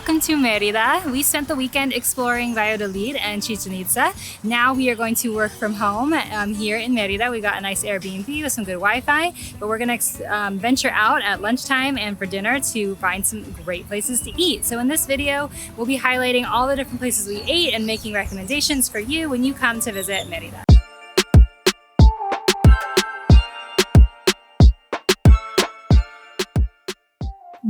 welcome to Merida. We spent the weekend exploring Valladolid and Chichen Itza. Now we are going to work from home here in Merida. We got a nice Airbnb with some good Wi-Fi, but we're going to venture out at lunchtime and for dinner to find some great places to eat. So in this video, we'll be highlighting all the different places we ate and making recommendations for you when you come to visit Merida.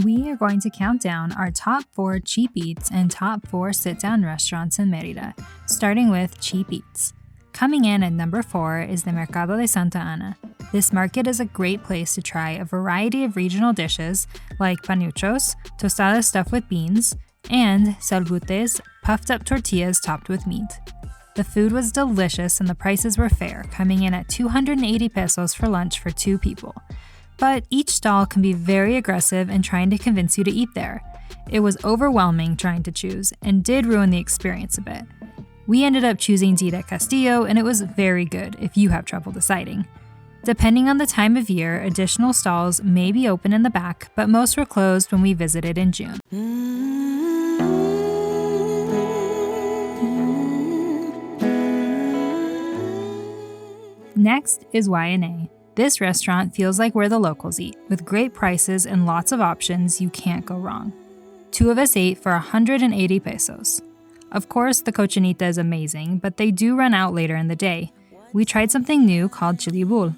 We are going to count down our top 4 cheap eats and top 4 sit-down restaurants in Merida, starting with cheap eats. Coming in at number 4 is the Mercado de Santa Ana. This market is a great place to try a variety of regional dishes like panuchos, tostadas stuffed with beans, and salbutes, puffed up tortillas topped with meat. The food was delicious and the prices were fair, coming in at 280 pesos for lunch for 2 people. But each stall can be very aggressive in trying to convince you to eat there. It was overwhelming trying to choose and did ruin the experience a bit. We ended up choosing Tita Castillo and it was very good if you have trouble deciding. Depending on the time of year, additional stalls may be open in the back, but most were closed when we visited in June. Next is Y&A. This restaurant feels like where the locals eat, with great prices and lots of options. You can't go wrong. 2 of us ate for 180 pesos. Of course, the cochinita is amazing, but they do run out later in the day. We tried something new called chili bowl.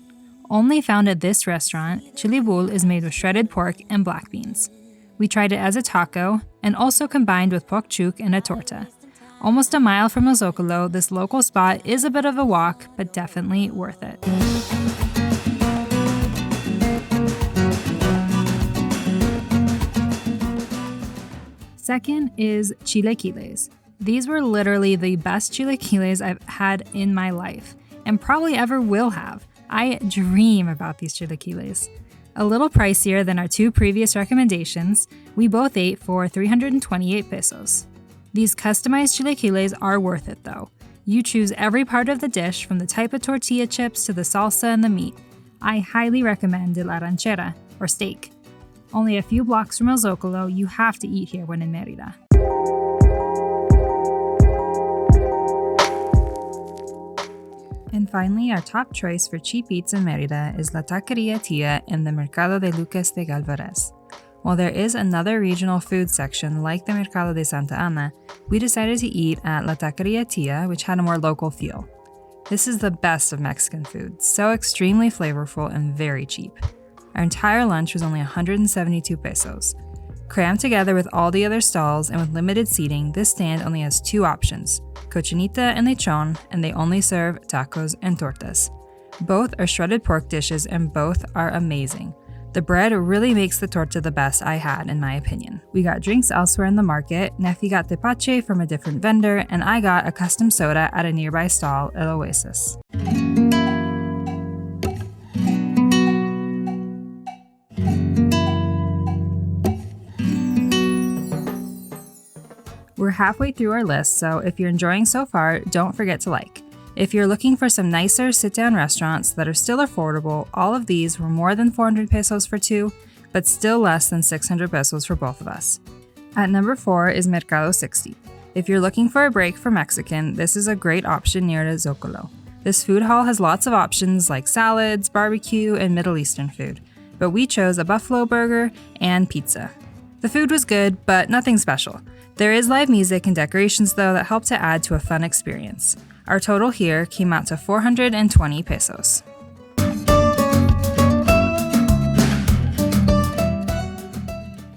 Only found at this restaurant, chili bowl is made with shredded pork and black beans. We tried it as a taco and also combined with pork chook and a torta. Almost a mile from El Zocalo, this local spot is a bit of a walk, but definitely worth it. Second is chilaquiles. These were literally the best chilaquiles I've had in my life, and probably ever will have. I dream about these chilaquiles. A little pricier than our 2 previous recommendations, we both ate for 328 pesos. These customized chilaquiles are worth it though. You choose every part of the dish from the type of tortilla chips to the salsa and the meat. I highly recommend the la ranchera, or steak. Only a few blocks from El Zocalo, you have to eat here when in Merida. And finally, our top choice for cheap eats in Merida is La Taqueria Tia in the Mercado de Lucas de Galvarez. While there is another regional food section like the Mercado de Santa Ana, we decided to eat at La Taqueria Tia, which had a more local feel. This is the best of Mexican food, so extremely flavorful and very cheap. Our entire lunch was only 172 pesos. Crammed together with all the other stalls and with limited seating, this stand only has 2 options, cochinita and lechon, and they only serve tacos and tortas. Both are shredded pork dishes and both are amazing. The bread really makes the torta the best I had, in my opinion. We got drinks elsewhere in the market. Nefi got tepache from a different vendor, and I got a custom soda at a nearby stall, El Oasis. We're halfway through our list, so if you're enjoying so far, don't forget to like. If you're looking for some nicer sit-down restaurants that are still affordable, all of these were more than 400 pesos for 2, but still less than 600 pesos for both of us. At number 4 is Mercado 60. If you're looking for a break for Mexican, this is a great option near El Zocalo. This food hall has lots of options like salads, barbecue, and Middle Eastern food, but we chose a buffalo burger and pizza. The food was good, but nothing special. There is live music and decorations though that help to add to a fun experience. Our total here came out to 420 pesos.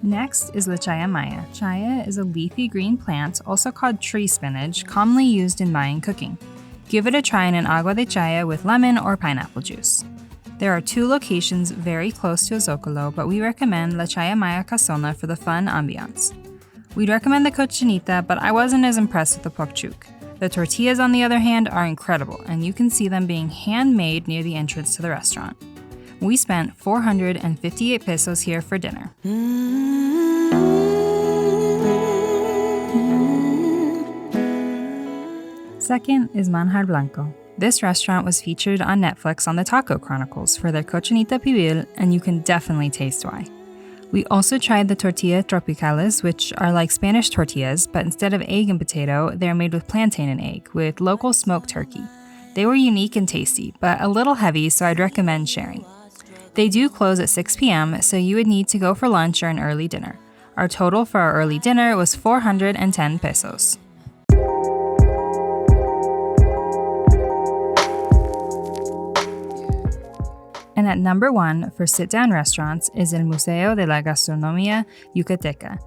Next is La Chaya Maya. Chaya is a leafy green plant, also called tree spinach, commonly used in Mayan cooking. Give it a try in an agua de chaya with lemon or pineapple juice. There are 2 locations very close to Zocalo, but we recommend La Chaya Maya Casona for the fun ambiance. We'd recommend the cochinita, but I wasn't as impressed with the pork chook. The tortillas, on the other hand, are incredible, and you can see them being handmade near the entrance to the restaurant. We spent 458 pesos here for dinner. Second is Manjar Blanco. This restaurant was featured on Netflix on the Taco Chronicles for their cochinita pibil, and you can definitely taste why. We also tried the tortilla tropicales, which are like Spanish tortillas, but instead of egg and potato, they're made with plantain and egg, with local smoked turkey. They were unique and tasty, but a little heavy, so I'd recommend sharing. They do close at 6 p.m., so you would need to go for lunch or an early dinner. Our total for our early dinner was 410 pesos. And at number 1 for sit-down restaurants is El Museo de la Gastronomía Yucateca.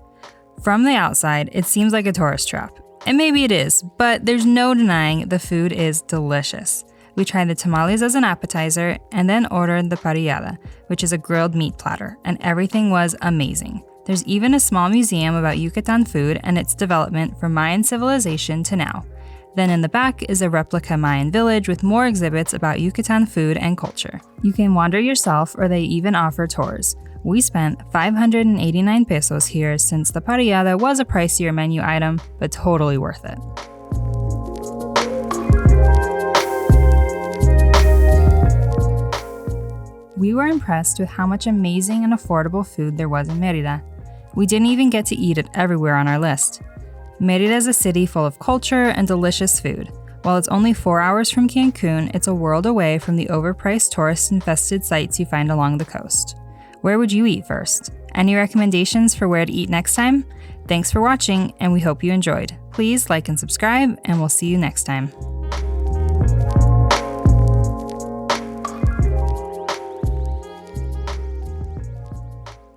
From the outside, it seems like a tourist trap. And maybe it is, but there's no denying the food is delicious. We tried the tamales as an appetizer and then ordered the parrillada, which is a grilled meat platter, and everything was amazing. There's even a small museum about Yucatan food and its development from Mayan civilization to now. Then in the back is a replica Mayan village with more exhibits about Yucatan food and culture. You can wander yourself or they even offer tours. We spent 589 pesos here since the parrillada was a pricier menu item, but totally worth it. We were impressed with how much amazing and affordable food there was in Mérida. We didn't even get to eat it everywhere on our list. Mérida is a city full of culture and delicious food. While it's only 4 hours from Cancun, it's a world away from the overpriced tourist-infested sites you find along the coast. Where would you eat first? Any recommendations for where to eat next time? Thanks for watching, and we hope you enjoyed. Please like and subscribe, and we'll see you next time.